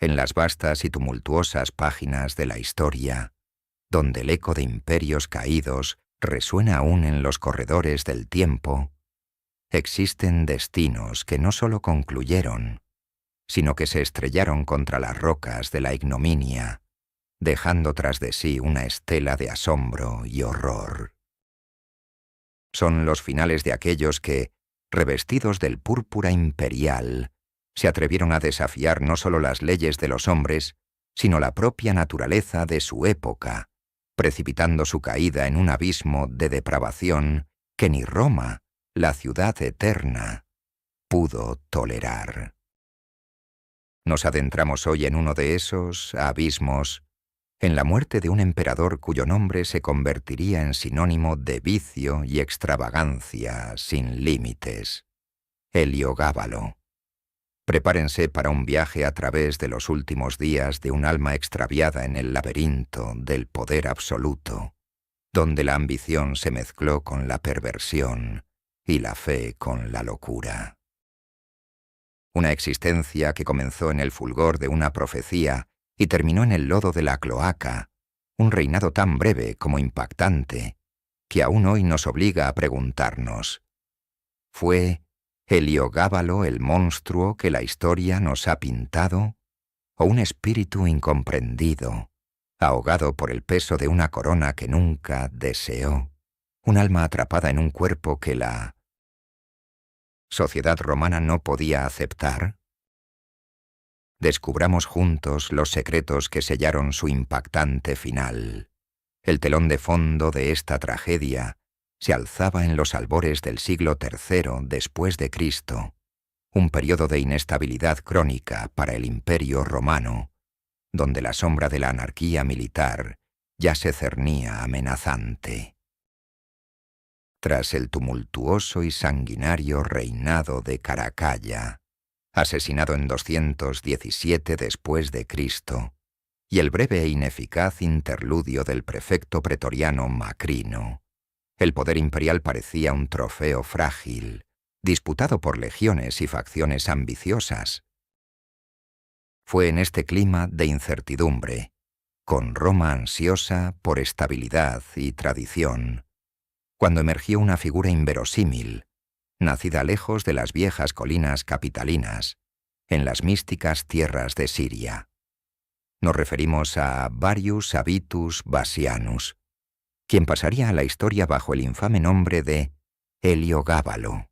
en las vastas y tumultuosas páginas de la historia, donde el eco de imperios caídos resuena aún en los corredores del tiempo, existen destinos que no solo concluyeron, sino que se estrellaron contra las rocas de la ignominia, dejando tras de sí una estela de asombro y horror. Son los finales de aquellos que, revestidos del púrpura imperial, se atrevieron a desafiar no solo las leyes de los hombres, sino la propia naturaleza de su época, precipitando su caída en un abismo de depravación que ni Roma, la ciudad eterna, pudo tolerar. Nos adentramos hoy en uno de esos abismos, en la muerte de un emperador cuyo nombre se convertiría en sinónimo de vicio y extravagancia sin límites: Heliogábalo. Prepárense para un viaje a través de los últimos días de un alma extraviada en el laberinto del poder absoluto, donde la ambición se mezcló con la perversión y la fe con la locura. Una existencia que comenzó en el fulgor de una profecía y terminó en el lodo de la cloaca, un reinado tan breve como impactante, que aún hoy nos obliga a preguntarnos: ¿fue Heliogábalo el monstruo que la historia nos ha pintado, o un espíritu incomprendido, ahogado por el peso de una corona que nunca deseó, un alma atrapada en un cuerpo que la sociedad romana no podía aceptar? Descubramos juntos los secretos que sellaron su impactante final. El telón de fondo de esta tragedia se alzaba en los albores del siglo III después de Cristo, un periodo de inestabilidad crónica para el Imperio Romano, donde la sombra de la anarquía militar ya se cernía amenazante. Tras el tumultuoso y sanguinario reinado de Caracalla, asesinado en 217 después de Cristo, y el breve e ineficaz interludio del prefecto pretoriano Macrino, el poder imperial parecía un trofeo frágil, disputado por legiones y facciones ambiciosas. Fue en este clima de incertidumbre, con Roma ansiosa por estabilidad y tradición, cuando emergió una figura inverosímil, nacida lejos de las viejas colinas capitalinas, en las místicas tierras de Siria. Nos referimos a Varius Avitus Vasianus, quien pasaría a la historia bajo el infame nombre de Heliogábalo.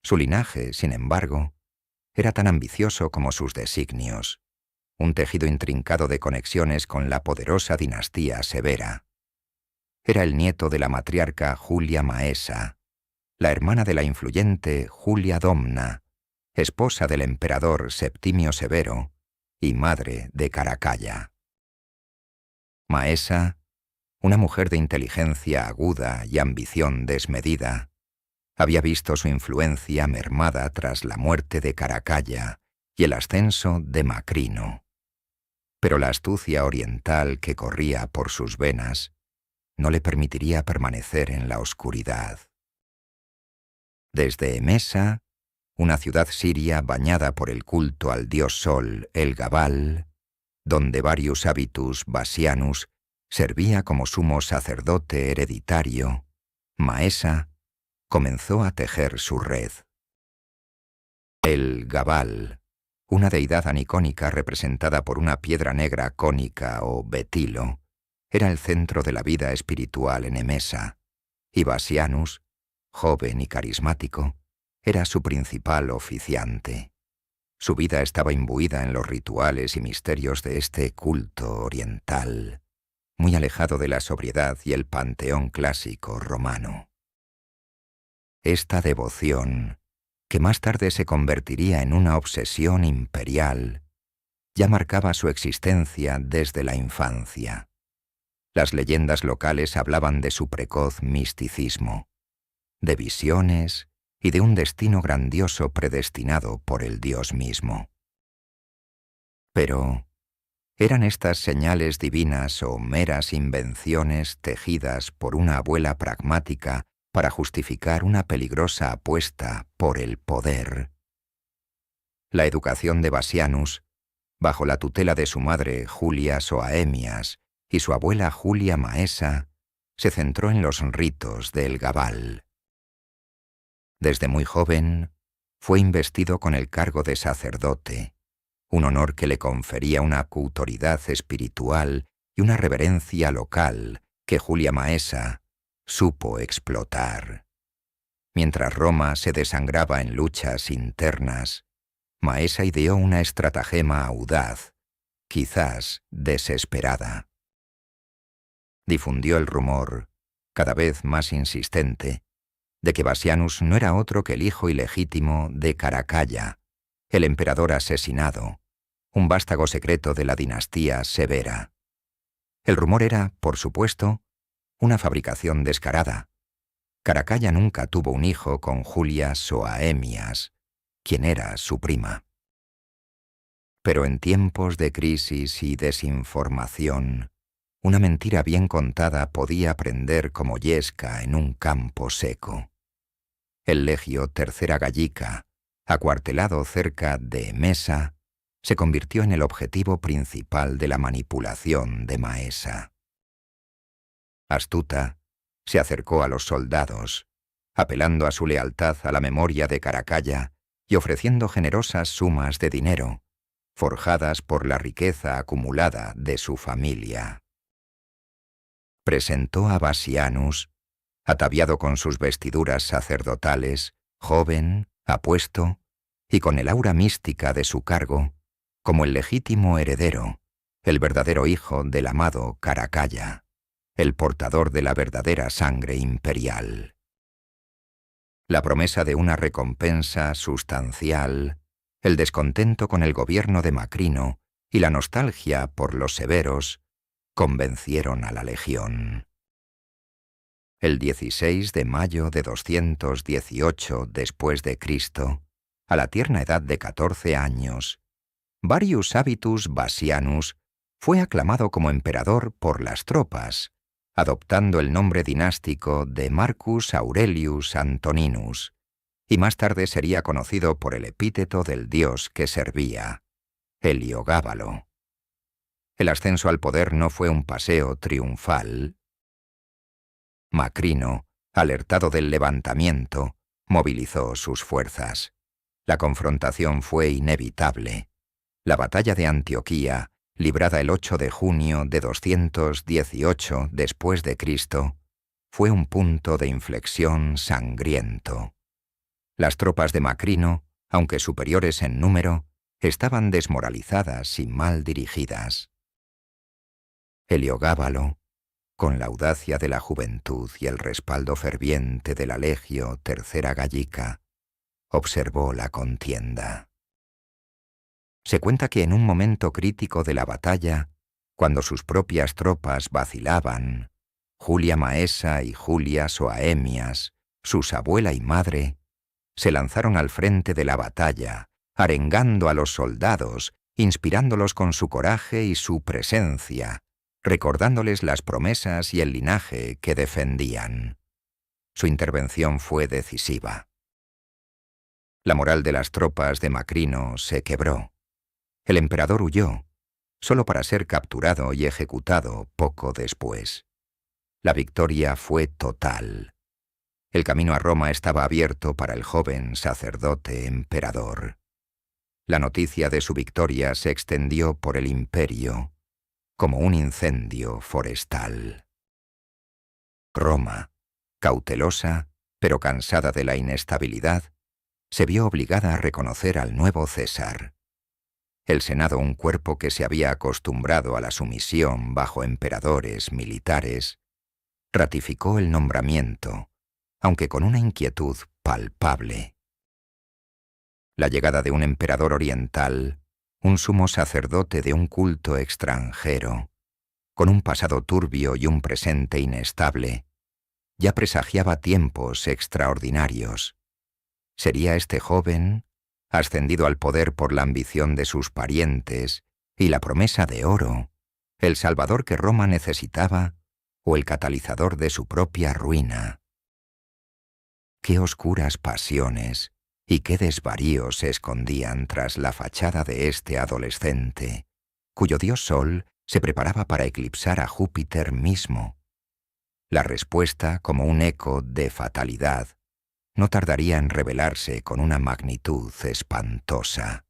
Su linaje, sin embargo, era tan ambicioso como sus designios, un tejido intrincado de conexiones con la poderosa dinastía severa. Era el nieto de la matriarca Julia Maesa, la hermana de la influyente Julia Domna, esposa del emperador Septimio Severo y madre de Caracalla. Maesa, una mujer de inteligencia aguda y ambición desmedida, había visto su influencia mermada tras la muerte de Caracalla y el ascenso de Macrino. Pero la astucia oriental que corría por sus venas no le permitiría permanecer en la oscuridad. Desde Emesa, una ciudad siria bañada por el culto al dios Sol, el Gabal, donde Varius Avitus Vasianus servía como sumo sacerdote hereditario, Maesa comenzó a tejer su red. El Gabal, una deidad anicónica representada por una piedra negra cónica o betilo, era el centro de la vida espiritual en Emesa, y Vasianus, joven y carismático, era su principal oficiante. Su vida estaba imbuida en los rituales y misterios de este culto oriental, muy alejado de la sobriedad y el panteón clásico romano. Esta devoción, que más tarde se convertiría en una obsesión imperial, ya marcaba su existencia desde la infancia. Las leyendas locales hablaban de su precoz misticismo, de visiones y de un destino grandioso predestinado por el dios mismo. Pero, ¿eran estas señales divinas o meras invenciones tejidas por una abuela pragmática para justificar una peligrosa apuesta por el poder? La educación de Vasianus bajo la tutela de su madre Julia Soaemias y su abuela Julia Maesa, se centró en los ritos del Gabal. Desde muy joven, fue investido con el cargo de sacerdote, un honor que le confería una autoridad espiritual y una reverencia local que Julia Maesa supo explotar. Mientras Roma se desangraba en luchas internas, Maesa ideó una estratagema audaz, quizás desesperada. Difundió el rumor, cada vez más insistente, de que Bassianus no era otro que el hijo ilegítimo de Caracalla, el emperador asesinado, un vástago secreto de la dinastía Severa. El rumor era, por supuesto, una fabricación descarada. Caracalla nunca tuvo un hijo con Julia Soaemias, quien era su prima. Pero en tiempos de crisis y desinformación, una mentira bien contada podía prender como yesca en un campo seco. El legio Tercera Gallica, acuartelado cerca de Emesa, se convirtió en el objetivo principal de la manipulación de Maesa. Astuta, se acercó a los soldados, apelando a su lealtad a la memoria de Caracalla y ofreciendo generosas sumas de dinero, forjadas por la riqueza acumulada de su familia. Presentó a Bassianus, ataviado con sus vestiduras sacerdotales, joven, apuesto, y con el aura mística de su cargo, como el legítimo heredero, el verdadero hijo del amado Caracalla, el portador de la verdadera sangre imperial. La promesa de una recompensa sustancial, el descontento con el gobierno de Macrino y la nostalgia por los severos convencieron a la legión. El 16 de mayo de 218 después de Cristo, a la tierna edad de 14 años, Varius Avitus Bassianus fue aclamado como emperador por las tropas, adoptando el nombre dinástico de Marcus Aurelius Antoninus, y más tarde sería conocido por el epíteto del dios que servía, Heliogábalo. El ascenso al poder no fue un paseo triunfal. Macrino, alertado del levantamiento, movilizó sus fuerzas. La confrontación fue inevitable. La batalla de Antioquía, librada el 8 de junio de 218 después de Cristo, fue un punto de inflexión sangriento. Las tropas de Macrino, aunque superiores en número, estaban desmoralizadas y mal dirigidas. Heliogábalo, con la audacia de la juventud y el respaldo ferviente de la Legio Tercera Gallica, observó la contienda. Se cuenta que en un momento crítico de la batalla, cuando sus propias tropas vacilaban, Julia Maesa y Julia Soaemias, sus abuela y madre, se lanzaron al frente de la batalla, arengando a los soldados, inspirándolos con su coraje y su presencia, recordándoles las promesas y el linaje que defendían. Su intervención fue decisiva. La moral de las tropas de Macrino se quebró. El emperador huyó, solo para ser capturado y ejecutado poco después. La victoria fue total. El camino a Roma estaba abierto para el joven sacerdote emperador. La noticia de su victoria se extendió por el imperio como un incendio forestal. Roma, cautelosa, pero cansada de la inestabilidad, se vio obligada a reconocer al nuevo César. El Senado, un cuerpo que se había acostumbrado a la sumisión bajo emperadores militares, ratificó el nombramiento, aunque con una inquietud palpable. La llegada de un emperador oriental, un sumo sacerdote de un culto extranjero, con un pasado turbio y un presente inestable, ya presagiaba tiempos extraordinarios. ¿Sería este joven, ascendido al poder por la ambición de sus parientes y la promesa de oro, el salvador que Roma necesitaba o el catalizador de su propia ruina? Qué oscuras pasiones, y qué desvaríos se escondían tras la fachada de este adolescente, cuyo dios Sol se preparaba para eclipsar a Júpiter mismo. La respuesta, como un eco de fatalidad, no tardaría en revelarse con una magnitud espantosa.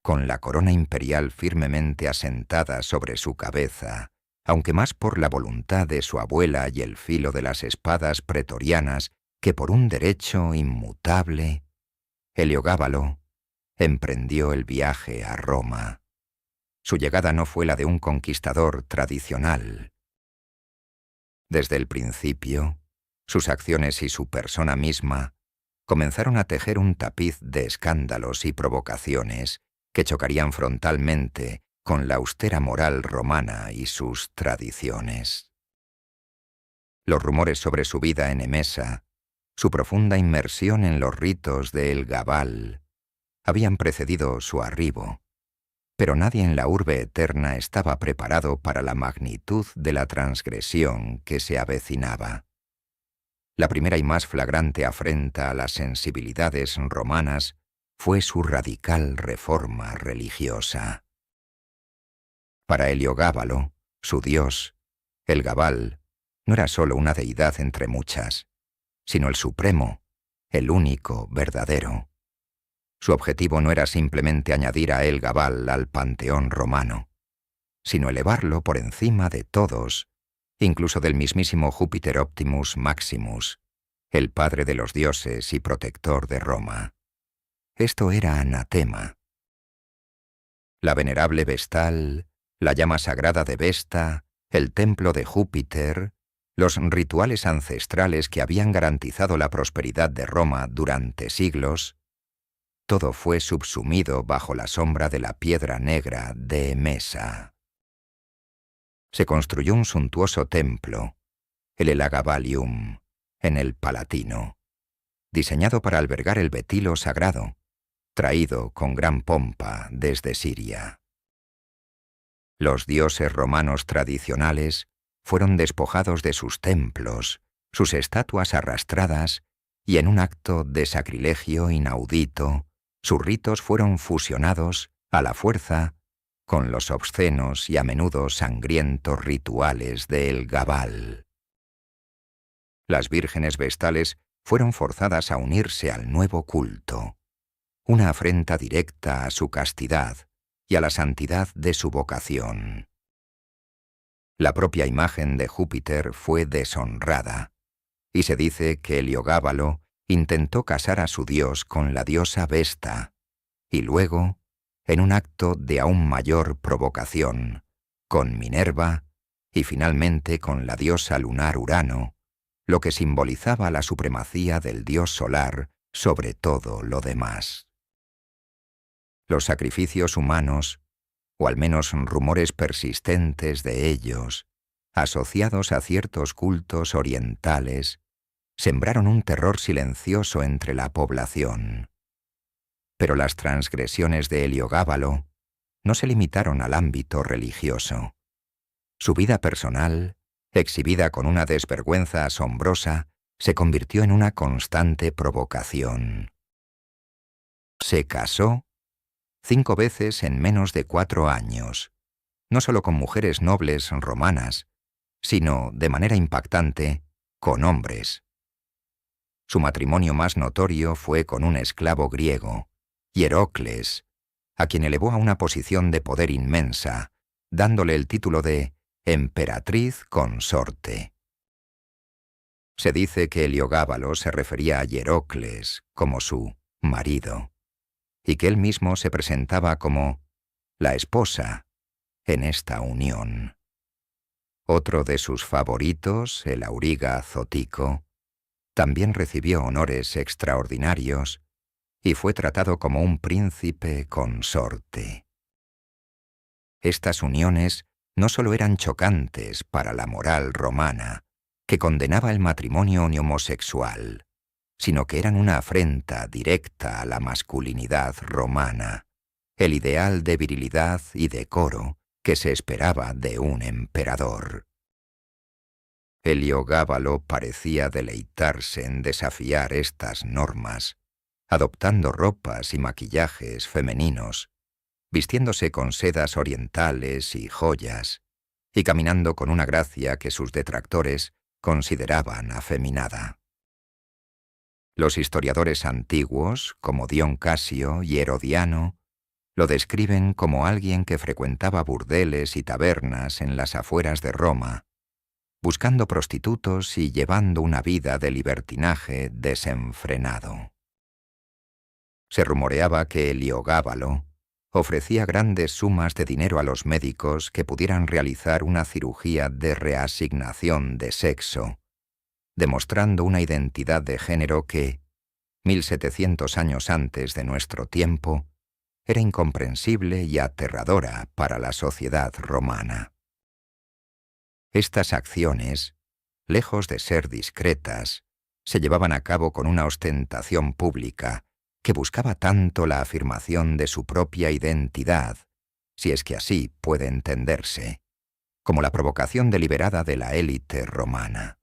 Con la corona imperial firmemente asentada sobre su cabeza, aunque más por la voluntad de su abuela y el filo de las espadas pretorianas que por un derecho inmutable, Heliogábalo emprendió el viaje a Roma. Su llegada no fue la de un conquistador tradicional. Desde el principio, sus acciones y su persona misma comenzaron a tejer un tapiz de escándalos y provocaciones que chocarían frontalmente con la austera moral romana y sus tradiciones. Los rumores sobre su vida en Emesa, su profunda inmersión en los ritos de El Gabal, habían precedido su arribo, pero nadie en la urbe eterna estaba preparado para la magnitud de la transgresión que se avecinaba. La primera y más flagrante afrenta a las sensibilidades romanas fue su radical reforma religiosa. Para Heliogábalo, su dios, el Gabal, no era sólo una deidad entre muchas, sino el supremo, el único verdadero. Su objetivo no era simplemente añadir a El Gabal al panteón romano, sino elevarlo por encima de todos, incluso del mismísimo Júpiter Optimus Maximus, el padre de los dioses y protector de Roma. Esto era anatema. La venerable Vestal, la llama sagrada de Vesta, el templo de Júpiter, los rituales ancestrales que habían garantizado la prosperidad de Roma durante siglos, todo fue subsumido bajo la sombra de la piedra negra de Emesa. Se construyó un suntuoso templo, el Elagabalium, en el Palatino, diseñado para albergar el betilo sagrado, traído con gran pompa desde Siria. Los dioses romanos tradicionales fueron despojados de sus templos, sus estatuas arrastradas, y en un acto de sacrilegio inaudito, sus ritos fueron fusionados, a la fuerza, con los obscenos y a menudo sangrientos rituales de El Gabal. Las vírgenes vestales fueron forzadas a unirse al nuevo culto, una afrenta directa a su castidad y a la santidad de su vocación. La propia imagen de Júpiter fue deshonrada, y se dice que Heliogábalo intentó casar a su dios con la diosa Vesta, y luego, en un acto de aún mayor provocación, con Minerva y finalmente con la diosa lunar Urano, lo que simbolizaba la supremacía del dios solar sobre todo lo demás. Los sacrificios humanos, o al menos rumores persistentes de ellos, asociados a ciertos cultos orientales, sembraron un terror silencioso entre la población. Pero las transgresiones de Heliogábalo no se limitaron al ámbito religioso. Su vida personal, exhibida con una desvergüenza asombrosa, se convirtió en una constante provocación. Se casó 5 veces en menos de 4 años, no solo con mujeres nobles romanas, sino, de manera impactante, con hombres. Su matrimonio más notorio fue con un esclavo griego, Hierocles, a quien elevó a una posición de poder inmensa, dándole el título de emperatriz consorte. Se dice que Heliogábalo se refería a Hierocles como su marido, y que él mismo se presentaba como la esposa en esta unión. Otro de sus favoritos, el auriga Zotico, también recibió honores extraordinarios y fue tratado como un príncipe consorte. Estas uniones no solo eran chocantes para la moral romana, que condenaba el matrimonio homosexual, sino que eran una afrenta directa a la masculinidad romana, el ideal de virilidad y decoro que se esperaba de un emperador. Heliogábalo parecía deleitarse en desafiar estas normas, adoptando ropas y maquillajes femeninos, vistiéndose con sedas orientales y joyas, y caminando con una gracia que sus detractores consideraban afeminada. Los historiadores antiguos, como Dion Casio y Herodiano, lo describen como alguien que frecuentaba burdeles y tabernas en las afueras de Roma, buscando prostitutos y llevando una vida de libertinaje desenfrenado. Se rumoreaba que Heliogábalo ofrecía grandes sumas de dinero a los médicos que pudieran realizar una cirugía de reasignación de sexo, demostrando una identidad de género que, 1700 años antes de nuestro tiempo, era incomprensible y aterradora para la sociedad romana. Estas acciones, lejos de ser discretas, se llevaban a cabo con una ostentación pública que buscaba tanto la afirmación de su propia identidad, si es que así puede entenderse, como la provocación deliberada de la élite romana.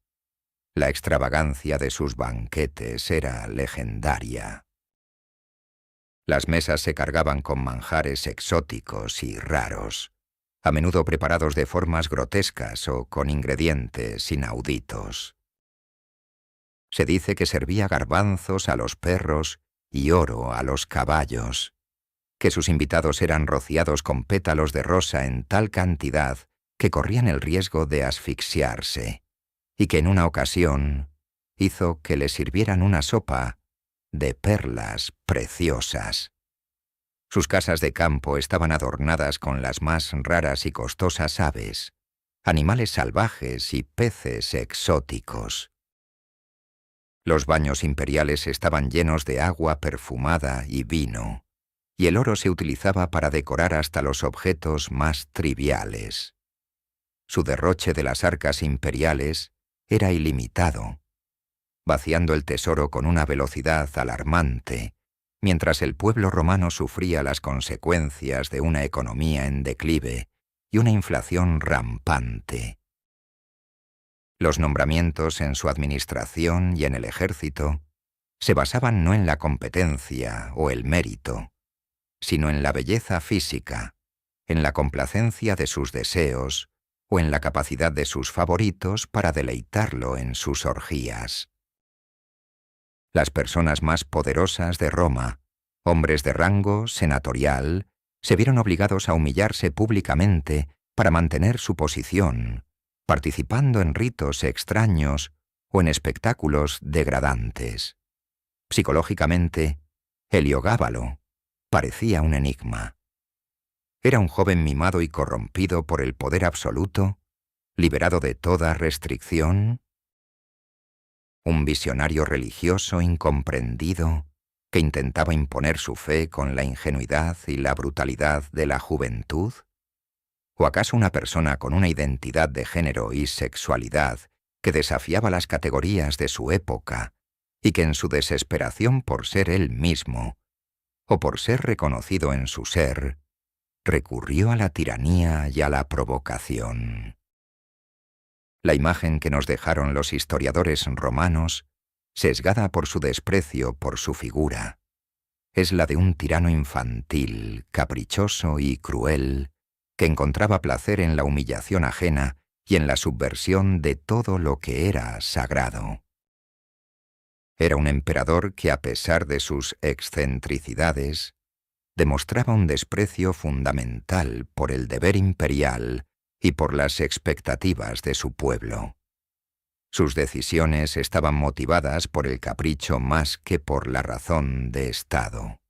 La extravagancia de sus banquetes era legendaria. Las mesas se cargaban con manjares exóticos y raros, a menudo preparados de formas grotescas o con ingredientes inauditos. Se dice que servía garbanzos a los perros y oro a los caballos, que sus invitados eran rociados con pétalos de rosa en tal cantidad que corrían el riesgo de asfixiarse, y que en una ocasión hizo que le sirvieran una sopa de perlas preciosas. Sus casas de campo estaban adornadas con las más raras y costosas aves, animales salvajes y peces exóticos. Los baños imperiales estaban llenos de agua perfumada y vino, y el oro se utilizaba para decorar hasta los objetos más triviales. Su derroche de las arcas imperiales era ilimitado, vaciando el tesoro con una velocidad alarmante, mientras el pueblo romano sufría las consecuencias de una economía en declive y una inflación rampante. Los nombramientos en su administración y en el ejército se basaban no en la competencia o el mérito, sino en la belleza física, en la complacencia de sus deseos o en la capacidad de sus favoritos para deleitarlo en sus orgías. Las personas más poderosas de Roma, hombres de rango senatorial, se vieron obligados a humillarse públicamente para mantener su posición, participando en ritos extraños o en espectáculos degradantes. Psicológicamente, Heliogábalo parecía un enigma. Era un joven mimado y corrompido por el poder absoluto, liberado de toda restricción, un visionario religioso incomprendido que intentaba imponer su fe con la ingenuidad y la brutalidad de la juventud. ¿O acaso una persona con una identidad de género y sexualidad que desafiaba las categorías de su época y que en su desesperación por ser él mismo, o por ser reconocido en su ser, recurrió a la tiranía y a la provocación? La imagen que nos dejaron los historiadores romanos, sesgada por su desprecio por su figura, es la de un tirano infantil, caprichoso y cruel, que encontraba placer en la humillación ajena y en la subversión de todo lo que era sagrado. Era un emperador que, a pesar de sus excentricidades, demostraba un desprecio fundamental por el deber imperial y por las expectativas de su pueblo. Sus decisiones estaban motivadas por el capricho más que por la razón de Estado.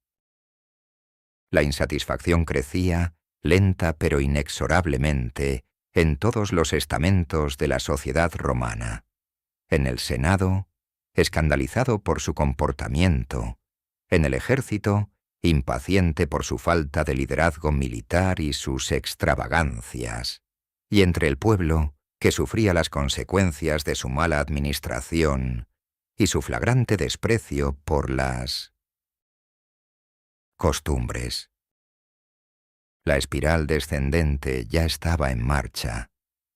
La insatisfacción crecía, lenta pero inexorablemente, en todos los estamentos de la sociedad romana. En el Senado, escandalizado por su comportamiento; en el ejército, impaciente por su falta de liderazgo militar y sus extravagancias; y entre el pueblo, que sufría las consecuencias de su mala administración y su flagrante desprecio por las costumbres. La espiral descendente ya estaba en marcha,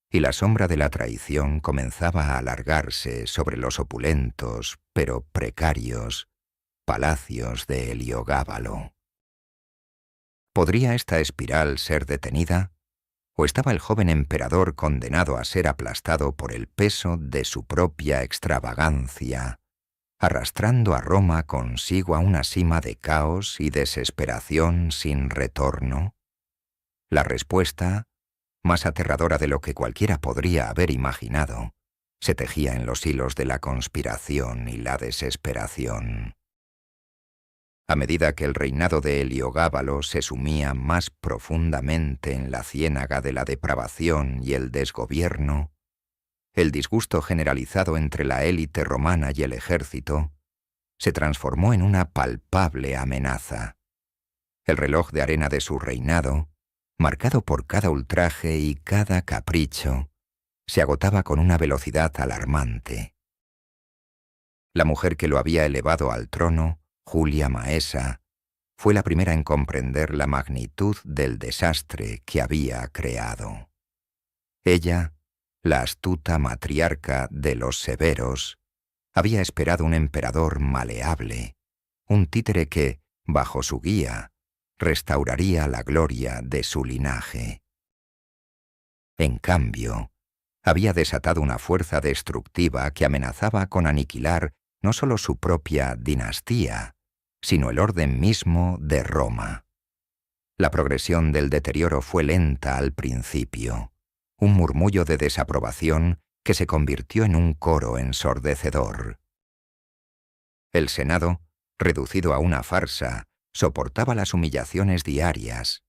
y la sombra de la traición comenzaba a alargarse sobre los opulentos, pero precarios, palacios de Heliogábalo. ¿Podría esta espiral ser detenida? ¿O estaba el joven emperador condenado a ser aplastado por el peso de su propia extravagancia, arrastrando a Roma consigo a una sima de caos y desesperación sin retorno? La respuesta, más aterradora de lo que cualquiera podría haber imaginado, se tejía en los hilos de la conspiración y la desesperación. A medida que el reinado de Heliogábalo se sumía más profundamente en la ciénaga de la depravación y el desgobierno, el disgusto generalizado entre la élite romana y el ejército se transformó en una palpable amenaza. El reloj de arena de su reinado, marcado por cada ultraje y cada capricho, se agotaba con una velocidad alarmante. La mujer que lo había elevado al trono, Julia Maesa, fue la primera en comprender la magnitud del desastre que había creado. Ella, la astuta matriarca de los severos, había esperado un emperador maleable, un títere que, bajo su guía, restauraría la gloria de su linaje. En cambio, había desatado una fuerza destructiva que amenazaba con aniquilar no solo su propia dinastía, sino el orden mismo de Roma. La progresión del deterioro fue lenta al principio, un murmullo de desaprobación que se convirtió en un coro ensordecedor. El Senado, reducido a una farsa, soportaba las humillaciones diarias.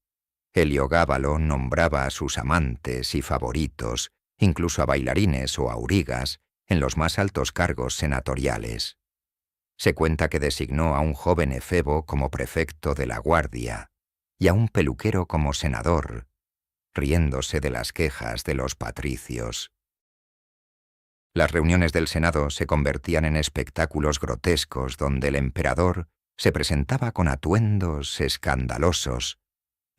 Heliogábalo nombraba a sus amantes y favoritos, incluso a bailarines o aurigas, en los más altos cargos senatoriales. Se cuenta que designó a un joven efebo como prefecto de la guardia y a un peluquero como senador, riéndose de las quejas de los patricios. Las reuniones del Senado se convertían en espectáculos grotescos donde el emperador se presentaba con atuendos escandalosos,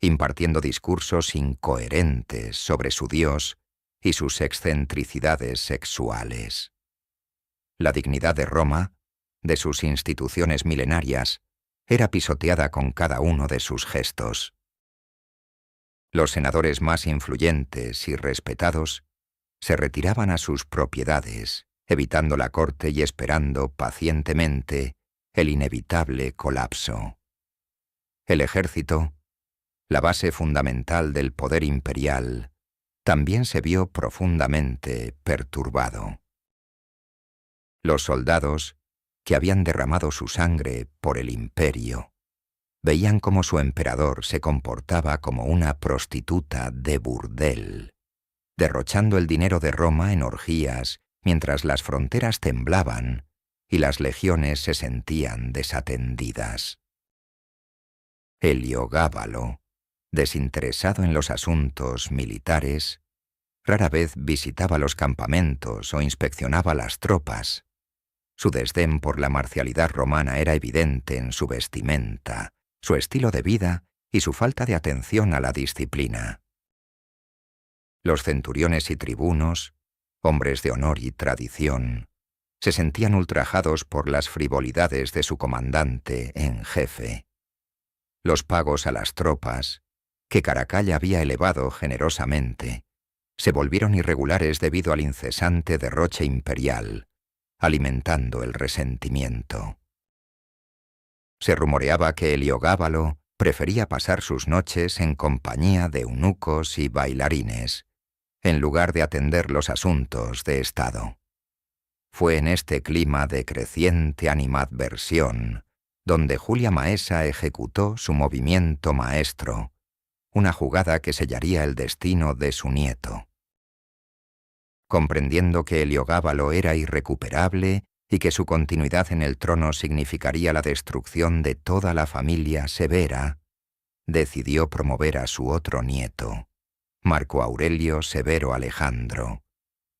impartiendo discursos incoherentes sobre su Dios y sus excentricidades sexuales. La dignidad de Roma, de sus instituciones milenarias, era pisoteada con cada uno de sus gestos. Los senadores más influyentes y respetados se retiraban a sus propiedades, evitando la corte y esperando pacientemente el inevitable colapso. El ejército, la base fundamental del poder imperial, también se vio profundamente perturbado. Los soldados, que habían derramado su sangre por el imperio, veían cómo su emperador se comportaba como una prostituta de burdel, derrochando el dinero de Roma en orgías mientras las fronteras temblaban y las legiones se sentían desatendidas. Heliogábalo, desinteresado en los asuntos militares, rara vez visitaba los campamentos o inspeccionaba las tropas. Su desdén por la marcialidad romana era evidente en su vestimenta, su estilo de vida y su falta de atención a la disciplina. Los centuriones y tribunos, hombres de honor y tradición, se sentían ultrajados por las frivolidades de su comandante en jefe. Los pagos a las tropas, que Caracalla había elevado generosamente, se volvieron irregulares debido al incesante derroche imperial, alimentando el resentimiento. Se rumoreaba que Heliogábalo prefería pasar sus noches en compañía de eunucos y bailarines, en lugar de atender los asuntos de Estado. Fue en este clima de creciente animadversión donde Julia Maesa ejecutó su movimiento maestro, una jugada que sellaría el destino de su nieto. Comprendiendo que Heliogábalo era irrecuperable y que su continuidad en el trono significaría la destrucción de toda la familia Severa, decidió promover a su otro nieto, Marco Aurelio Severo Alejandro,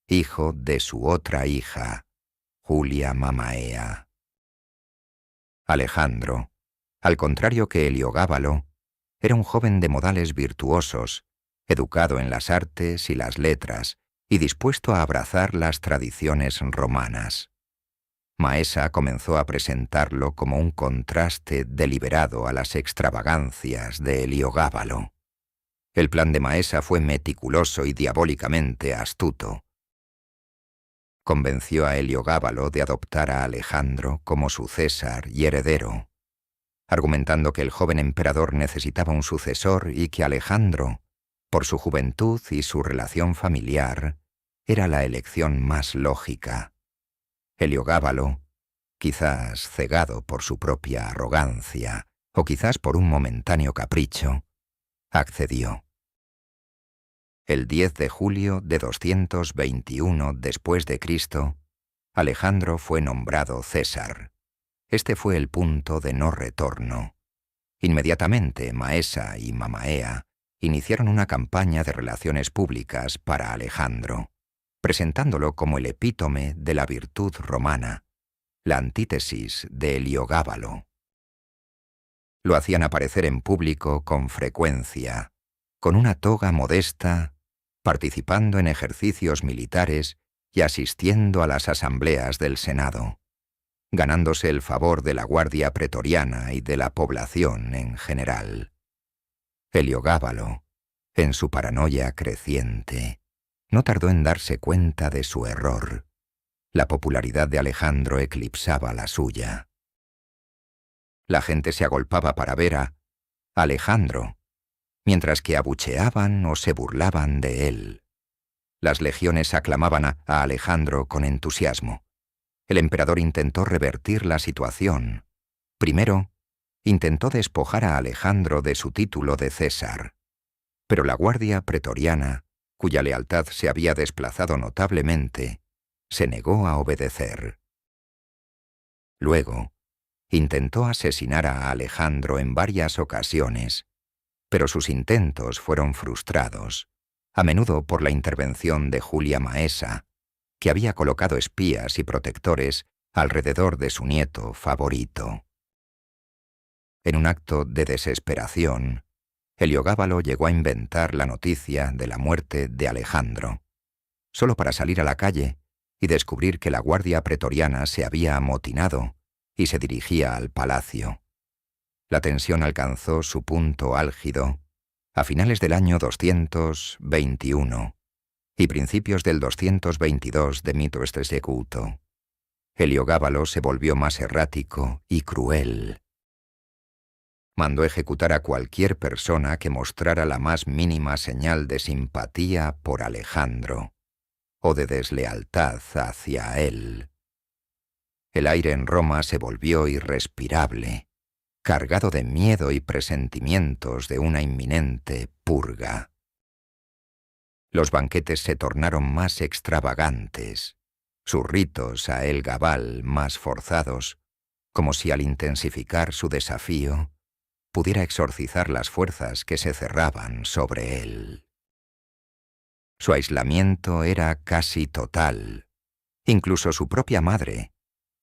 hijo de su otra hija, Julia Mamaea. Alejandro, al contrario que Heliogábalo, era un joven de modales virtuosos, educado en las artes y las letras y dispuesto a abrazar las tradiciones romanas. Maesa comenzó a presentarlo como un contraste deliberado a las extravagancias de Heliogábalo. El plan de Maesa fue meticuloso y diabólicamente astuto. Convenció a Heliogábalo de adoptar a Alejandro como su César y heredero, argumentando que el joven emperador necesitaba un sucesor y que Alejandro, por su juventud y su relación familiar, era la elección más lógica. Heliogábalo, quizás cegado por su propia arrogancia, o quizás por un momentáneo capricho, accedió. El 10 de julio de 221 después de Cristo, Alejandro fue nombrado César. Este fue el punto de no retorno. Inmediatamente Maesa y Mamaea iniciaron una campaña de relaciones públicas para Alejandro, presentándolo como el epítome de la virtud romana, la antítesis de Heliogábalo. Lo hacían aparecer en público con frecuencia, con una toga modesta, participando en ejercicios militares y asistiendo a las asambleas del Senado, ganándose el favor de la Guardia Pretoriana y de la población en general. Heliogábalo, en su paranoia creciente, no tardó en darse cuenta de su error. La popularidad de Alejandro eclipsaba la suya. La gente se agolpaba para ver a Alejandro, mientras que abucheaban o se burlaban de él. Las legiones aclamaban a Alejandro con entusiasmo. El emperador intentó revertir la situación. Primero, intentó despojar a Alejandro de su título de César, pero la Guardia Pretoriana, cuya lealtad se había desplazado notablemente, se negó a obedecer. Luego, intentó asesinar a Alejandro en varias ocasiones, pero sus intentos fueron frustrados, a menudo por la intervención de Julia Maesa, que había colocado espías y protectores alrededor de su nieto favorito. En un acto de desesperación, Heliogábalo llegó a inventar la noticia de la muerte de Alejandro, solo para salir a la calle y descubrir que la Guardia Pretoriana se había amotinado y se dirigía al palacio. La tensión alcanzó su punto álgido a finales del año 221 y principios del 222 de Mito Executo. Heliogábalo se volvió más errático y cruel. Mandó ejecutar a cualquier persona que mostrara la más mínima señal de simpatía por Alejandro o de deslealtad hacia él. El aire en Roma se volvió irrespirable, cargado de miedo y presentimientos de una inminente purga. Los banquetes se tornaron más extravagantes, sus ritos a El Gabal más forzados, como si al intensificar su desafío pudiera exorcizar las fuerzas que se cerraban sobre él. Su aislamiento era casi total. Incluso su propia madre,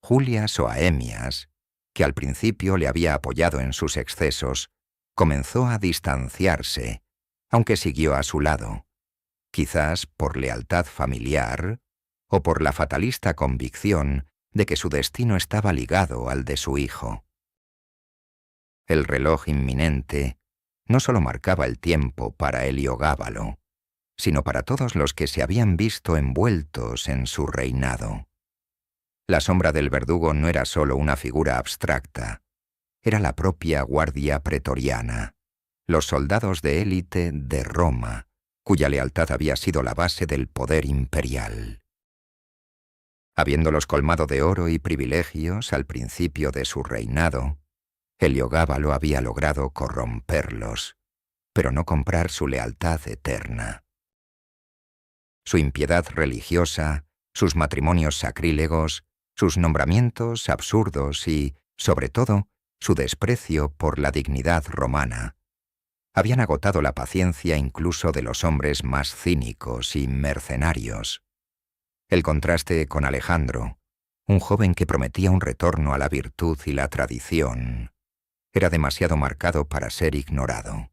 Julia Soaemias, que al principio le había apoyado en sus excesos, comenzó a distanciarse, aunque siguió a su lado, quizás por lealtad familiar o por la fatalista convicción de que su destino estaba ligado al de su hijo. El reloj inminente no solo marcaba el tiempo para Heliogábalo, sino para todos los que se habían visto envueltos en su reinado. La sombra del verdugo no era solo una figura abstracta, era la propia Guardia Pretoriana, los soldados de élite de Roma, cuya lealtad había sido la base del poder imperial. Habiéndolos colmado de oro y privilegios al principio de su reinado, Heliogábalo había logrado corromperlos, pero no comprar su lealtad eterna. Su impiedad religiosa, sus matrimonios sacrílegos, sus nombramientos absurdos y, sobre todo, su desprecio por la dignidad romana, habían agotado la paciencia incluso de los hombres más cínicos y mercenarios. El contraste con Alejandro, un joven que prometía un retorno a la virtud y la tradición, era demasiado marcado para ser ignorado.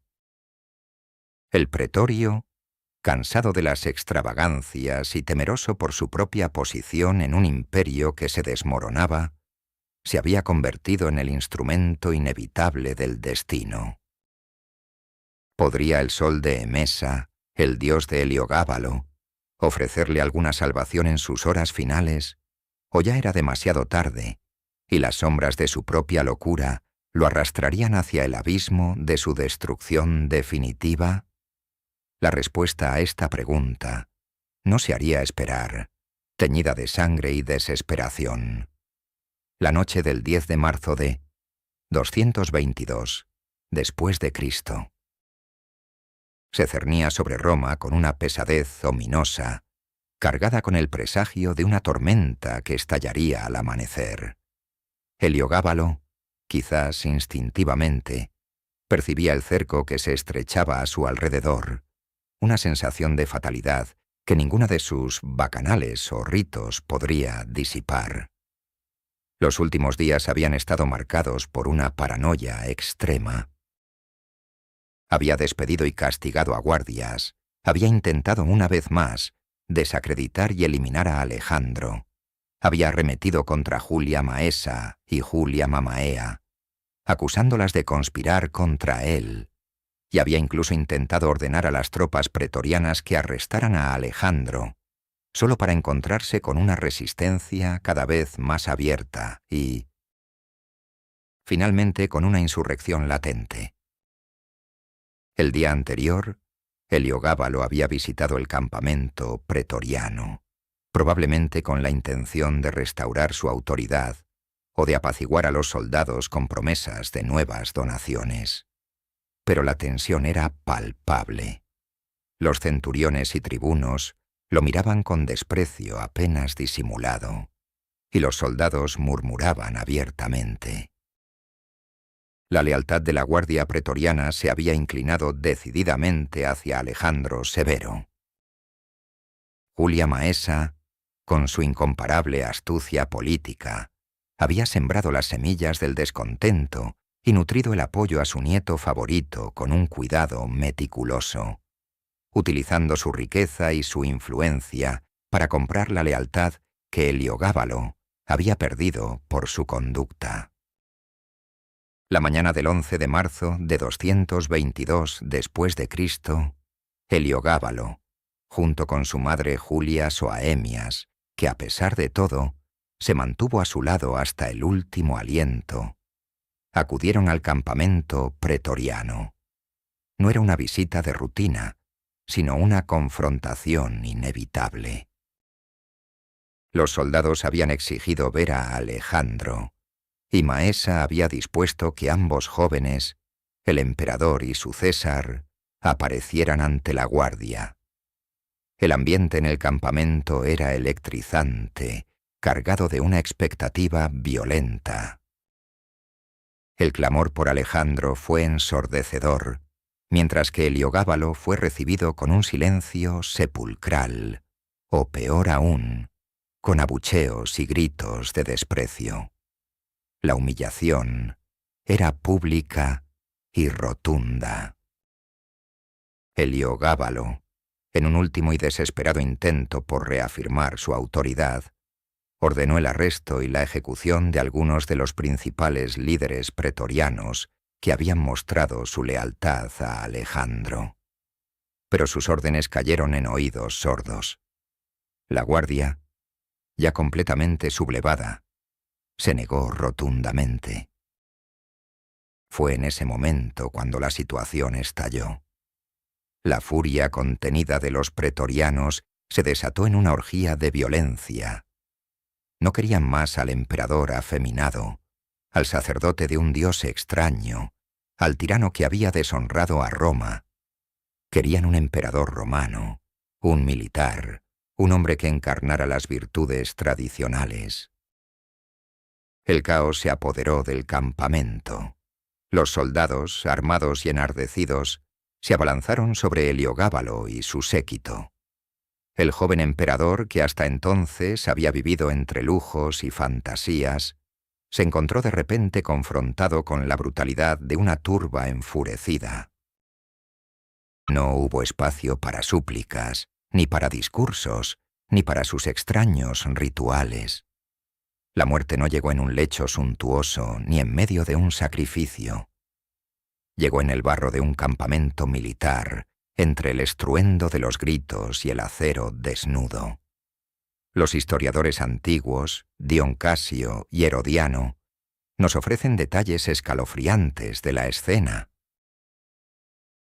El pretorio cansado de las extravagancias y temeroso por su propia posición en un imperio que se desmoronaba, se había convertido en el instrumento inevitable del destino. ¿Podría el sol de Emesa, el dios de Heliogábalo, ofrecerle alguna salvación en sus horas finales, o ya era demasiado tarde, y las sombras de su propia locura lo arrastrarían hacia el abismo de su destrucción definitiva? La respuesta a esta pregunta no se haría esperar, teñida de sangre y desesperación. La noche del 10 de marzo de 222 después de Cristo. Se cernía sobre Roma con una pesadez ominosa, cargada con el presagio de una tormenta que estallaría al amanecer. Heliogábalo, quizás instintivamente, percibía el cerco que se estrechaba a su alrededor, una sensación de fatalidad que ninguna de sus bacanales o ritos podría disipar. Los últimos días habían estado marcados por una paranoia extrema. Había despedido y castigado a guardias, había intentado una vez más desacreditar y eliminar a Alejandro, había arremetido contra Julia Maesa y Julia Mamaea, acusándolas de conspirar contra él, y había incluso intentado ordenar a las tropas pretorianas que arrestaran a Alejandro, solo para encontrarse con una resistencia cada vez más abierta y, finalmente, con una insurrección latente. El día anterior, Heliogábalo había visitado el campamento pretoriano, probablemente con la intención de restaurar su autoridad o de apaciguar a los soldados con promesas de nuevas donaciones. Pero la tensión era palpable. Los centuriones y tribunos lo miraban con desprecio apenas disimulado, y los soldados murmuraban abiertamente. La lealtad de la guardia pretoriana se había inclinado decididamente hacia Alejandro Severo. Julia Maesa, con su incomparable astucia política, había sembrado las semillas del descontento y nutrido el apoyo a su nieto favorito con un cuidado meticuloso, utilizando su riqueza y su influencia para comprar la lealtad que Heliogábalo había perdido por su conducta. La mañana del 11 de marzo de 222 después de Cristo, Heliogábalo, junto con su madre Julia Soaemias, que a pesar de todo, se mantuvo a su lado hasta el último aliento, acudieron al campamento pretoriano. No era una visita de rutina, sino una confrontación inevitable. Los soldados habían exigido ver a Alejandro, y Maesa había dispuesto que ambos jóvenes, el emperador y su César, aparecieran ante la guardia. El ambiente en el campamento era electrizante, cargado de una expectativa violenta. El clamor por Alejandro fue ensordecedor, mientras que Heliogábalo fue recibido con un silencio sepulcral, o peor aún, con abucheos y gritos de desprecio. La humillación era pública y rotunda. Heliogábalo, en un último y desesperado intento por reafirmar su autoridad, ordenó el arresto y la ejecución de algunos de los principales líderes pretorianos que habían mostrado su lealtad a Alejandro. Pero sus órdenes cayeron en oídos sordos. La guardia, ya completamente sublevada, se negó rotundamente. Fue en ese momento cuando la situación estalló. La furia contenida de los pretorianos se desató en una orgía de violencia. No querían más al emperador afeminado, al sacerdote de un dios extraño, al tirano que había deshonrado a Roma. Querían un emperador romano, un militar, un hombre que encarnara las virtudes tradicionales. El caos se apoderó del campamento. Los soldados, armados y enardecidos, se abalanzaron sobre Heliogábalo y su séquito. El joven emperador, que hasta entonces había vivido entre lujos y fantasías, se encontró de repente confrontado con la brutalidad de una turba enfurecida. No hubo espacio para súplicas, ni para discursos, ni para sus extraños rituales. La muerte no llegó en un lecho suntuoso ni en medio de un sacrificio. Llegó en el barro de un campamento militar, entre el estruendo de los gritos y el acero desnudo. Los historiadores antiguos, Dion Casio y Herodiano, nos ofrecen detalles escalofriantes de la escena.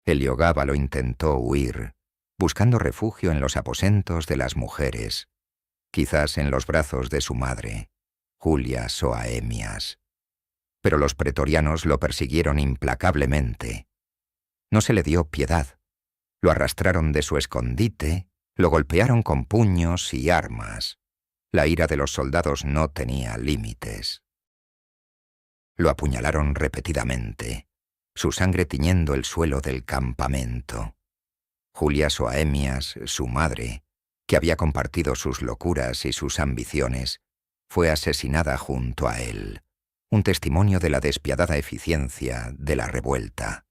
Heliogábalo intentó huir, buscando refugio en los aposentos de las mujeres, quizás en los brazos de su madre, Julia Soaemias. Pero los pretorianos lo persiguieron implacablemente. No se le dio piedad. Lo arrastraron de su escondite, lo golpearon con puños y armas. La ira de los soldados no tenía límites. Lo apuñalaron repetidamente, su sangre tiñendo el suelo del campamento. Julia Soaemias, su madre, que había compartido sus locuras y sus ambiciones, fue asesinada junto a él, un testimonio de la despiadada eficiencia de la revuelta.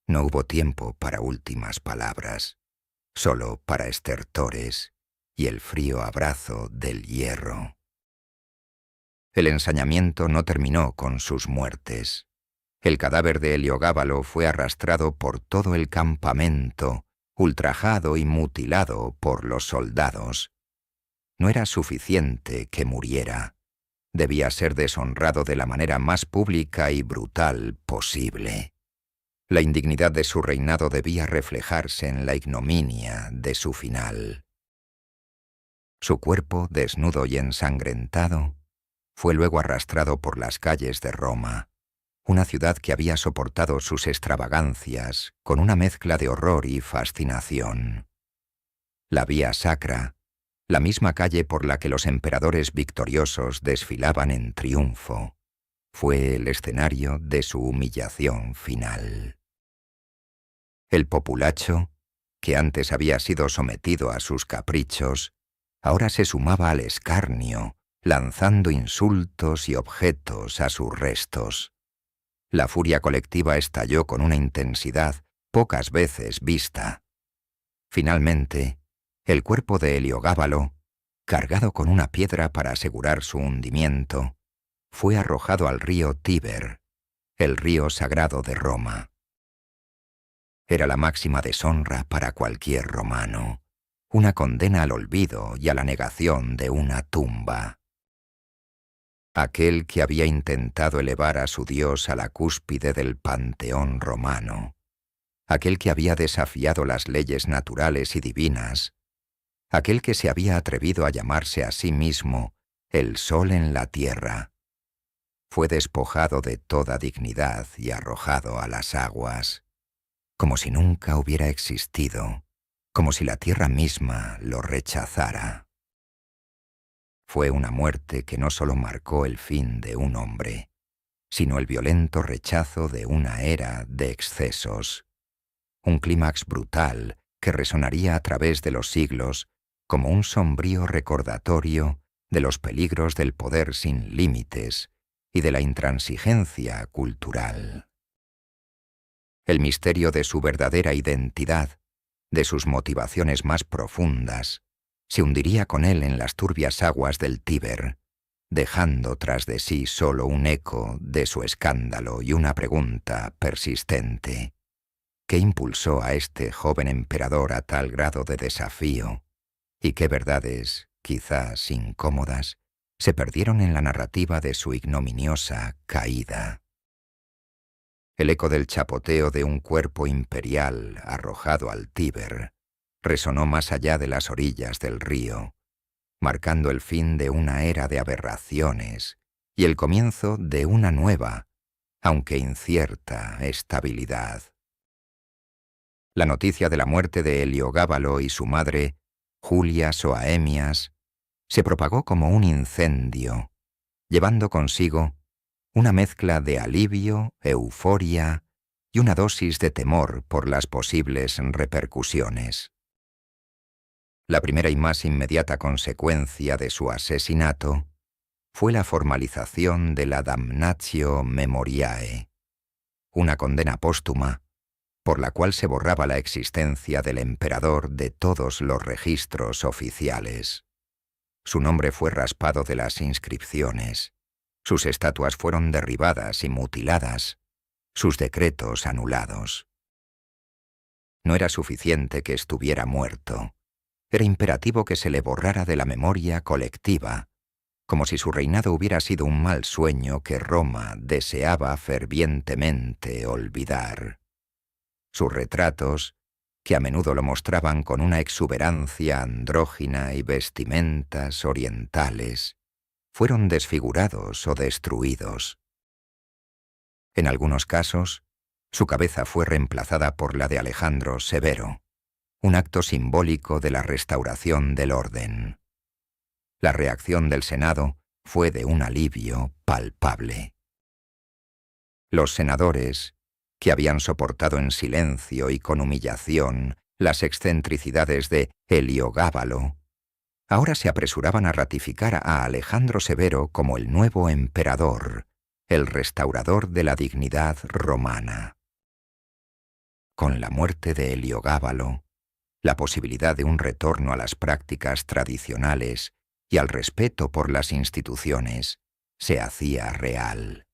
No hubo tiempo para últimas palabras, solo para estertores y el frío abrazo del hierro. El ensañamiento no terminó con sus muertes. El cadáver de Heliogábalo fue arrastrado por todo el campamento, ultrajado y mutilado por los soldados. No era suficiente que muriera. Debía ser deshonrado de la manera más pública y brutal posible. La indignidad de su reinado debía reflejarse en la ignominia de su final. Su cuerpo, desnudo y ensangrentado, fue luego arrastrado por las calles de Roma, una ciudad que había soportado sus extravagancias con una mezcla de horror y fascinación. La Vía Sacra, la misma calle por la que los emperadores victoriosos desfilaban en triunfo, fue el escenario de su humillación final. El populacho, que antes había sido sometido a sus caprichos, ahora se sumaba al escarnio, lanzando insultos y objetos a sus restos. La furia colectiva estalló con una intensidad pocas veces vista. Finalmente, el cuerpo de Heliogábalo, cargado con una piedra para asegurar su hundimiento, fue arrojado al río Tíber, el río sagrado de Roma. Era la máxima deshonra para cualquier romano, una condena al olvido y a la negación de una tumba. Aquel que había intentado elevar a su dios a la cúspide del panteón romano, aquel que había desafiado las leyes naturales y divinas, aquel que se había atrevido a llamarse a sí mismo el sol en la tierra, fue despojado de toda dignidad y arrojado a las aguas, como si nunca hubiera existido, como si la tierra misma lo rechazara. Fue una muerte que no solo marcó el fin de un hombre, sino el violento rechazo de una era de excesos, un clímax brutal que resonaría a través de los siglos como un sombrío recordatorio de los peligros del poder sin límites y de la intransigencia cultural. El misterio de su verdadera identidad, de sus motivaciones más profundas, se hundiría con él en las turbias aguas del Tíber, dejando tras de sí solo un eco de su escándalo y una pregunta persistente. ¿Qué impulsó a este joven emperador a tal grado de desafío? ¿Y qué verdades, quizás incómodas, se perdieron en la narrativa de su ignominiosa caída? El eco del chapoteo de un cuerpo imperial arrojado al Tíber resonó más allá de las orillas del río, marcando el fin de una era de aberraciones y el comienzo de una nueva, aunque incierta, estabilidad. La noticia de la muerte de Heliogábalo y su madre, Julia Soaemias, se propagó como un incendio, llevando consigo una mezcla de alivio, euforia y una dosis de temor por las posibles repercusiones. La primera y más inmediata consecuencia de su asesinato fue la formalización de la damnatio memoriae, una condena póstuma por la cual se borraba la existencia del emperador de todos los registros oficiales. Su nombre fue raspado de las inscripciones, sus estatuas fueron derribadas y mutiladas, sus decretos anulados. No era suficiente que estuviera muerto, era imperativo que se le borrara de la memoria colectiva, como si su reinado hubiera sido un mal sueño que Roma deseaba fervientemente olvidar. Sus retratos, que a menudo lo mostraban con una exuberancia andrógina y vestimentas orientales, fueron desfigurados o destruidos. En algunos casos, su cabeza fue reemplazada por la de Alejandro Severo, un acto simbólico de la restauración del orden. La reacción del Senado fue de un alivio palpable. Los senadores, que habían soportado en silencio y con humillación las excentricidades de Heliogábalo, ahora se apresuraban a ratificar a Alejandro Severo como el nuevo emperador, el restaurador de la dignidad romana. Con la muerte de Heliogábalo, la posibilidad de un retorno a las prácticas tradicionales y al respeto por las instituciones se hacía real.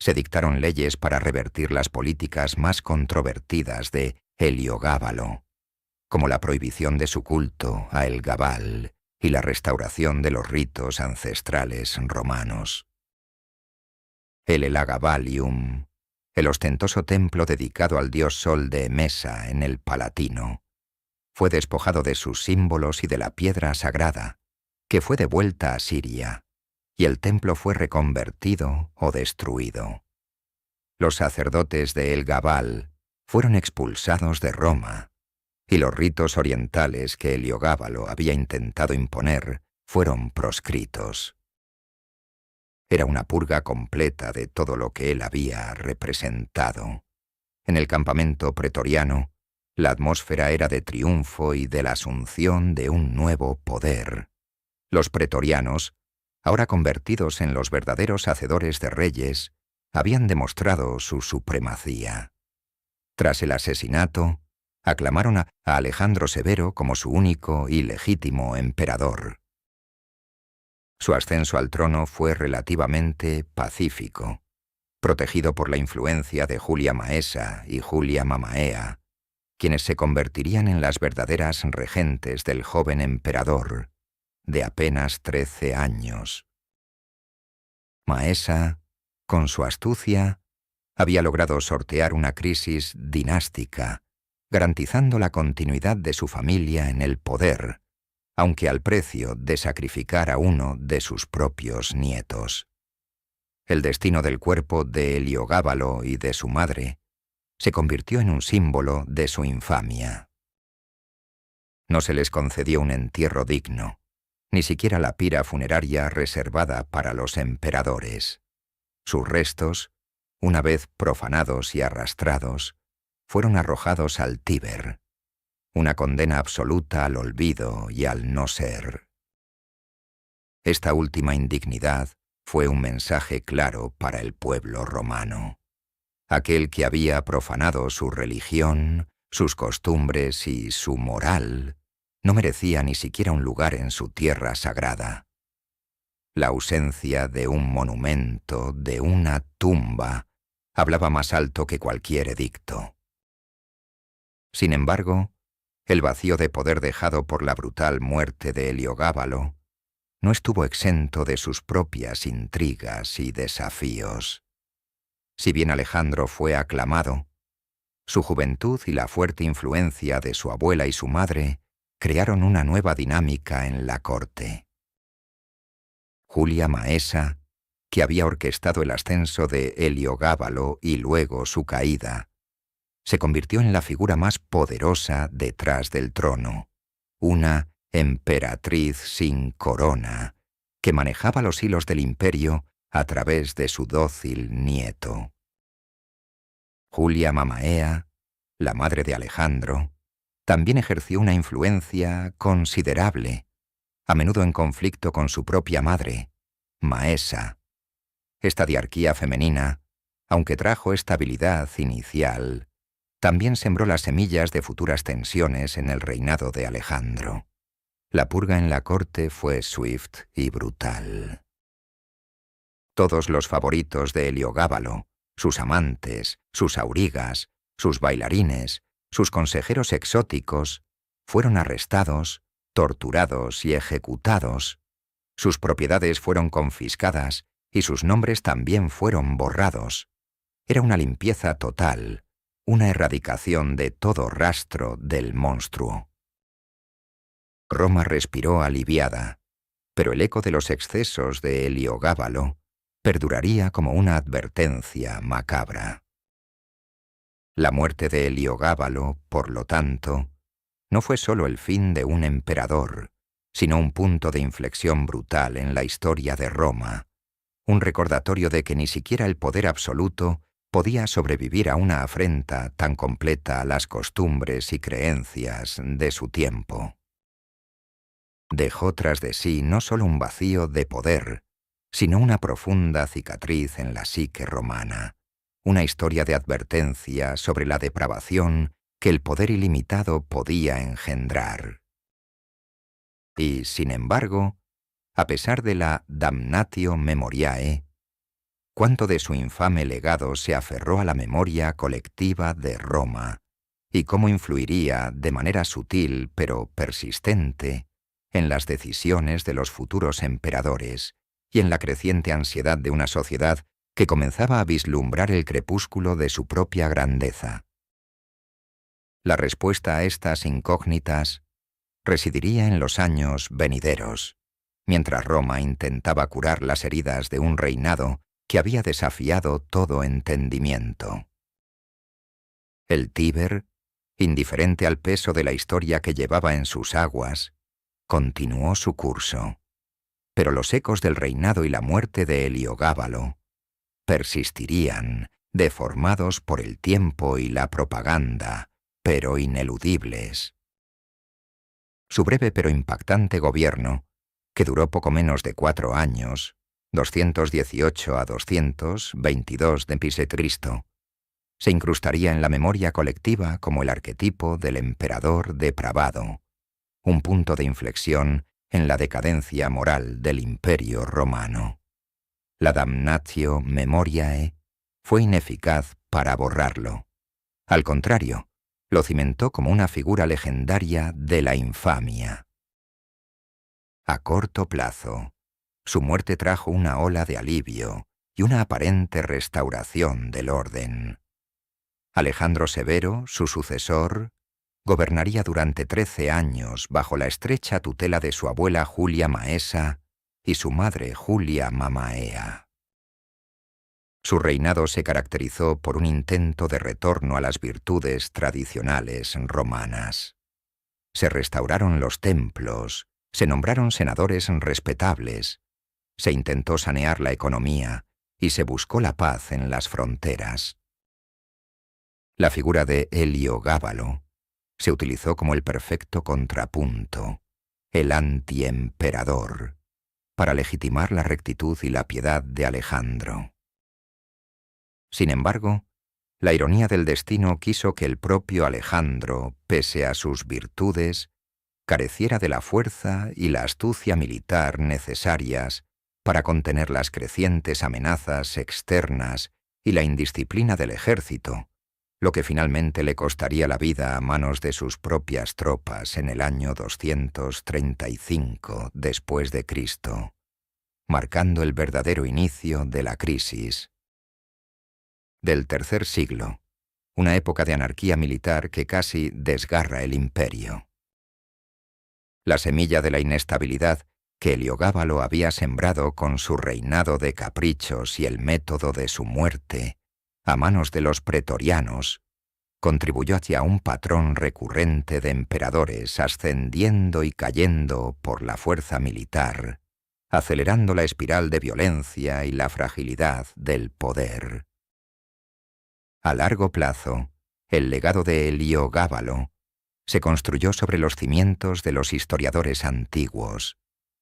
Se dictaron leyes para revertir las políticas más controvertidas de Heliogábalo, como la prohibición de su culto a El Gabal y la restauración de los ritos ancestrales romanos. El Elagabalium, el ostentoso templo dedicado al dios Sol de Emesa en el Palatino, fue despojado de sus símbolos y de la piedra sagrada, que fue devuelta a Siria, y el templo fue reconvertido o destruido. Los sacerdotes de El Gabal fueron expulsados de Roma, y los ritos orientales que Heliogábalo había intentado imponer fueron proscritos. Era una purga completa de todo lo que él había representado. En el campamento pretoriano, la atmósfera era de triunfo y de la asunción de un nuevo poder. Los pretorianos, ahora convertidos en los verdaderos hacedores de reyes, habían demostrado su supremacía. Tras el asesinato, aclamaron a Alejandro Severo como su único y legítimo emperador. Su ascenso al trono fue relativamente pacífico, protegido por la influencia de Julia Maesa y Julia Mamaea, quienes se convertirían en las verdaderas regentes del joven emperador, de apenas 13 años. Maesa, con su astucia, había logrado sortear una crisis dinástica, garantizando la continuidad de su familia en el poder, aunque al precio de sacrificar a uno de sus propios nietos. El destino del cuerpo de Heliogábalo y de su madre se convirtió en un símbolo de su infamia. No se les concedió un entierro digno, ni siquiera la pira funeraria reservada para los emperadores. Sus restos, una vez profanados y arrastrados, fueron arrojados al Tíber, una condena absoluta al olvido y al no ser. Esta última indignidad fue un mensaje claro para el pueblo romano. Aquel que había profanado su religión, sus costumbres y su moral, no merecía ni siquiera un lugar en su tierra sagrada. La ausencia de un monumento, de una tumba, hablaba más alto que cualquier edicto. Sin embargo, el vacío de poder dejado por la brutal muerte de Heliogábalo no estuvo exento de sus propias intrigas y desafíos. Si bien Alejandro fue aclamado, su juventud y la fuerte influencia de su abuela y su madre crearon una nueva dinámica en la corte. Julia Maesa, que había orquestado el ascenso de Heliogábalo y luego su caída, se convirtió en la figura más poderosa detrás del trono, una emperatriz sin corona, que manejaba los hilos del imperio a través de su dócil nieto. Julia Mamaea, la madre de Alejandro, también ejerció una influencia considerable, a menudo en conflicto con su propia madre, Maesa. Esta diarquía femenina, aunque trajo estabilidad inicial, también sembró las semillas de futuras tensiones en el reinado de Alejandro. La purga en la corte fue swift y brutal. Todos los favoritos de Heliogábalo, sus amantes, sus aurigas, sus bailarines, sus consejeros exóticos, fueron arrestados, torturados y ejecutados. Sus propiedades fueron confiscadas y sus nombres también fueron borrados. Era una limpieza total, una erradicación de todo rastro del monstruo. Roma respiró aliviada, pero el eco de los excesos de Heliogábalo perduraría como una advertencia macabra. La muerte de Heliogábalo, por lo tanto, no fue solo el fin de un emperador, sino un punto de inflexión brutal en la historia de Roma, un recordatorio de que ni siquiera el poder absoluto podía sobrevivir a una afrenta tan completa a las costumbres y creencias de su tiempo. Dejó tras de sí no solo un vacío de poder, sino una profunda cicatriz en la psique romana, una historia de advertencia sobre la depravación que el poder ilimitado podía engendrar. Y, sin embargo, a pesar de la damnatio memoriae, cuánto de su infame legado se aferró a la memoria colectiva de Roma, y cómo influiría de manera sutil pero persistente en las decisiones de los futuros emperadores y en la creciente ansiedad de una sociedad que comenzaba a vislumbrar el crepúsculo de su propia grandeza. La respuesta a estas incógnitas residiría en los años venideros, mientras Roma intentaba curar las heridas de un reinado que había desafiado todo entendimiento. El Tíber, indiferente al peso de la historia que llevaba en sus aguas, continuó su curso, pero los ecos del reinado y la muerte de Heliogábalo persistirían, deformados por el tiempo y la propaganda, pero ineludibles. Su breve pero impactante gobierno, que duró poco menos de 4 años, 218 a 222 d.C., se incrustaría en la memoria colectiva como el arquetipo del emperador depravado, un punto de inflexión en la decadencia moral del Imperio Romano. La damnatio memoriae fue ineficaz para borrarlo. Al contrario, lo cimentó como una figura legendaria de la infamia. A corto plazo, su muerte trajo una ola de alivio y una aparente restauración del orden. Alejandro Severo, su sucesor, gobernaría durante 13 años bajo la estrecha tutela de su abuela Julia Maesa y su madre Julia Mamaea. Su reinado se caracterizó por un intento de retorno a las virtudes tradicionales romanas. Se restauraron los templos, se nombraron senadores respetables, se intentó sanear la economía y se buscó la paz en las fronteras. La figura de Heliogábalo se utilizó como el perfecto contrapunto, el antiemperador, para legitimar la rectitud y la piedad de Alejandro. Sin embargo, la ironía del destino quiso que el propio Alejandro, pese a sus virtudes, careciera de la fuerza y la astucia militar necesarias para contener las crecientes amenazas externas y la indisciplina del ejército, lo que finalmente le costaría la vida a manos de sus propias tropas en el año 235 después de Cristo, marcando el verdadero inicio de la crisis del tercer siglo, una época de anarquía militar que casi desgarra el imperio. La semilla de la inestabilidad que Heliogábalo había sembrado con su reinado de caprichos y el método de su muerte, a manos de los pretorianos, contribuyó hacia un patrón recurrente de emperadores ascendiendo y cayendo por la fuerza militar, acelerando la espiral de violencia y la fragilidad del poder. A largo plazo, el legado de Heliogábalo se construyó sobre los cimientos de los historiadores antiguos,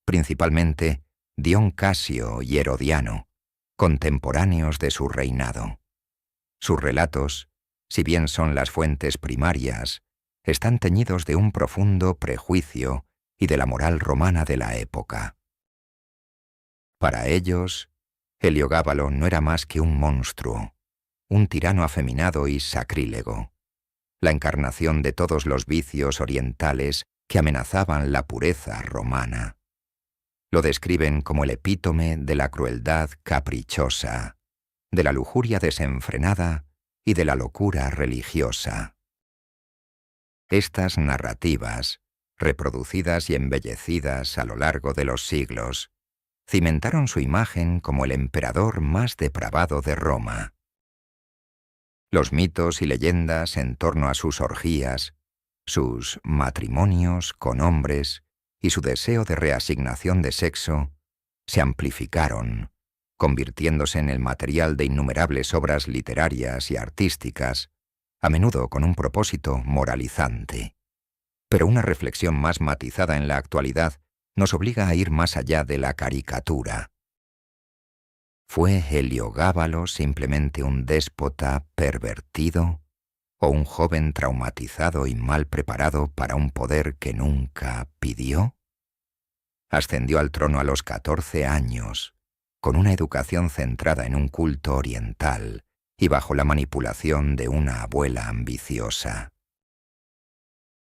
principalmente Dion Casio y Herodiano, contemporáneos de su reinado. Sus relatos, si bien son las fuentes primarias, están teñidos de un profundo prejuicio y de la moral romana de la época. Para ellos, Heliogábalo no era más que un monstruo, un tirano afeminado y sacrílego, la encarnación de todos los vicios orientales que amenazaban la pureza romana. Lo describen como el epítome de la crueldad caprichosa, de la lujuria desenfrenada y de la locura religiosa. Estas narrativas, reproducidas y embellecidas a lo largo de los siglos, cimentaron su imagen como el emperador más depravado de Roma. Los mitos y leyendas en torno a sus orgías, sus matrimonios con hombres y su deseo de reasignación de sexo se amplificaron, convirtiéndose en el material de innumerables obras literarias y artísticas, a menudo con un propósito moralizante. Pero una reflexión más matizada en la actualidad nos obliga a ir más allá de la caricatura. ¿Fue Heliogábalo simplemente un déspota pervertido o un joven traumatizado y mal preparado para un poder que nunca pidió? Ascendió al trono a los 14 años, con una educación centrada en un culto oriental y bajo la manipulación de una abuela ambiciosa.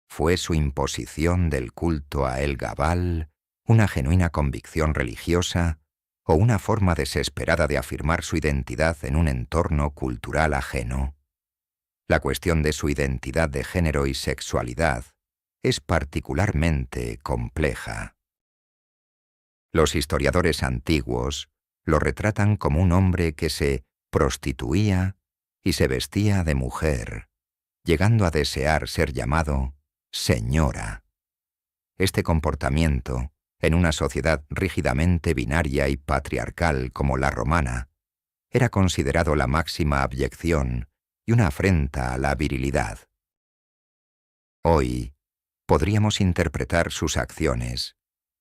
¿Fue su imposición del culto a Helgabal una genuina convicción religiosa o una forma desesperada de afirmar su identidad en un entorno cultural ajeno? La cuestión de su identidad de género y sexualidad es particularmente compleja. Los historiadores antiguos lo retratan como un hombre que se prostituía y se vestía de mujer, llegando a desear ser llamado señora. Este comportamiento, en una sociedad rígidamente binaria y patriarcal como la romana, era considerado la máxima abyección y una afrenta a la virilidad. Hoy, podríamos interpretar sus acciones,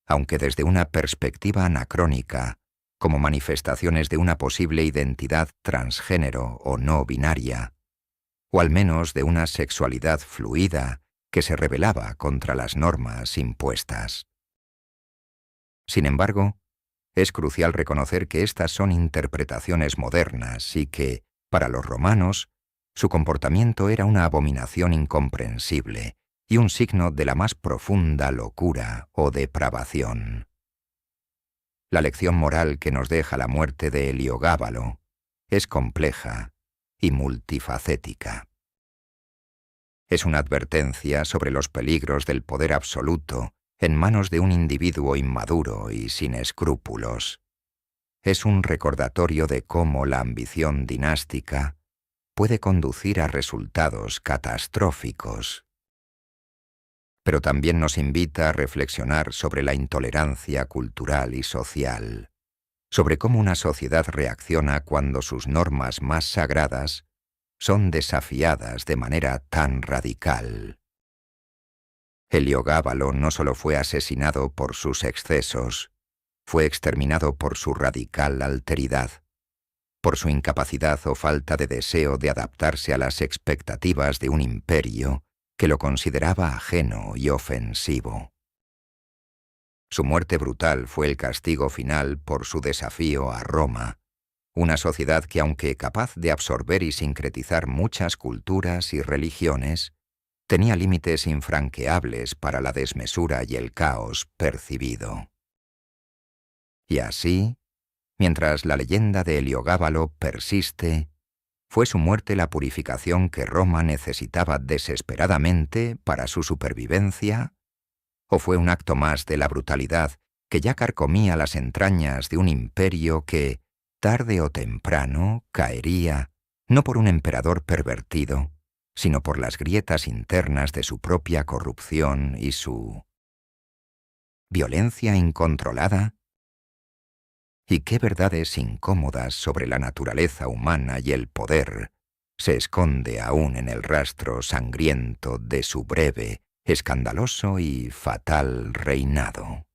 aunque desde una perspectiva anacrónica, como manifestaciones de una posible identidad transgénero o no binaria, o al menos de una sexualidad fluida que se rebelaba contra las normas impuestas. Sin embargo, es crucial reconocer que estas son interpretaciones modernas y que, para los romanos, su comportamiento era una abominación incomprensible y un signo de la más profunda locura o depravación. La lección moral que nos deja la muerte de Heliogábalo es compleja y multifacética. Es una advertencia sobre los peligros del poder absoluto en manos de un individuo inmaduro y sin escrúpulos. Es un recordatorio de cómo la ambición dinástica puede conducir a resultados catastróficos. Pero también nos invita a reflexionar sobre la intolerancia cultural y social, sobre cómo una sociedad reacciona cuando sus normas más sagradas son desafiadas de manera tan radical. Heliogábalo no solo fue asesinado por sus excesos, fue exterminado por su radical alteridad, por su incapacidad o falta de deseo de adaptarse a las expectativas de un imperio que lo consideraba ajeno y ofensivo. Su muerte brutal fue el castigo final por su desafío a Roma, una sociedad que, aunque capaz de absorber y sincretizar muchas culturas y religiones, tenía límites infranqueables para la desmesura y el caos percibido. Y así, mientras la leyenda de Heliogábalo persiste, ¿fue su muerte la purificación que Roma necesitaba desesperadamente para su supervivencia? ¿O fue un acto más de la brutalidad que ya carcomía las entrañas de un imperio que, tarde o temprano, caería, no por un emperador pervertido, sino por las grietas internas de su propia corrupción y su violencia incontrolada? ¿Y qué verdades incómodas sobre la naturaleza humana y el poder se esconde aún en el rastro sangriento de su breve, escandaloso y fatal reinado?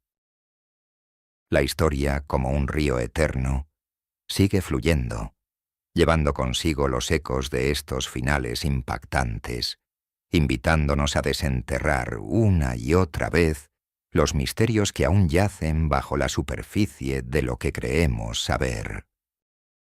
La historia, como un río eterno, sigue fluyendo, llevando consigo los ecos de estos finales impactantes, invitándonos a desenterrar una y otra vez los misterios que aún yacen bajo la superficie de lo que creemos saber.